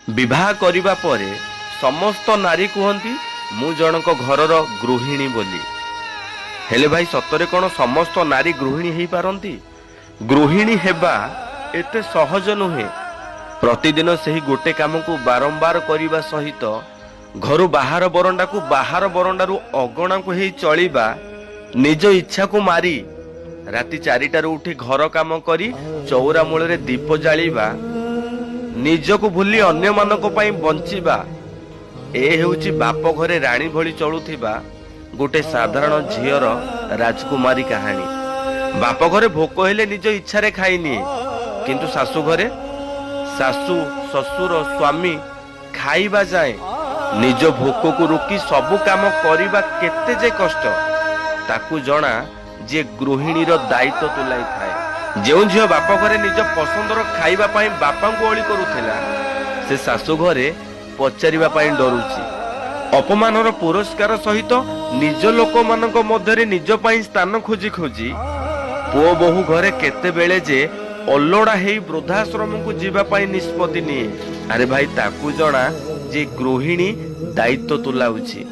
विवाह करिबा परे समस्त नारी कहती मु जनक घरर गृहिणी बोली। हेले भाई सतरे कौन समस्त नारी गृहिणी हो पारती? गृहिणी हेबा एते सहज नुहे। प्रतिदिन सही गोटे काम को बारंबार करने सहित घर बाहर बरंडा को बाहर बरंडारू अगणा को ही चलिबा, निज इच्छा को मारी राति 4टार उठी घर काम करी चौरा मूल रे दीप जालिबा, निजको भूली अन्य मानक पई बंचिबा, ए हेउची बाप घरे राणी भली चलुथिबा गोटे साधारण झीर राजकुमारी कहानी। बाप घरे भोक हेले निज इच्छा रे खाइनी, किंतु सासू घरे सासू ससुर स्वामी खाइबा जाए निज भोक को रोकी सबु काम करिबा केते जे कष्ट ताकू जना जे गृहिणी रो दायित्व तुलाई थाए। जेउ झियो बाप घरे निज पसंदर खाइबा पाई बापा को ओळी करूथिला, से सासू घरे पचारिबा पाई डरुची। अपमानर पुरस्कार सहित निज लोक मानक मध्यरे निज पाई स्थान खोजी खोजी पुओ बहु घरे केते बेले जे अल्लोड़ा हेई वृद्धाश्रम को जीवा पाई निष्पत्ति निये। अरे भाई ताकू जना जे गृहिणी दायित्व तुलाउची।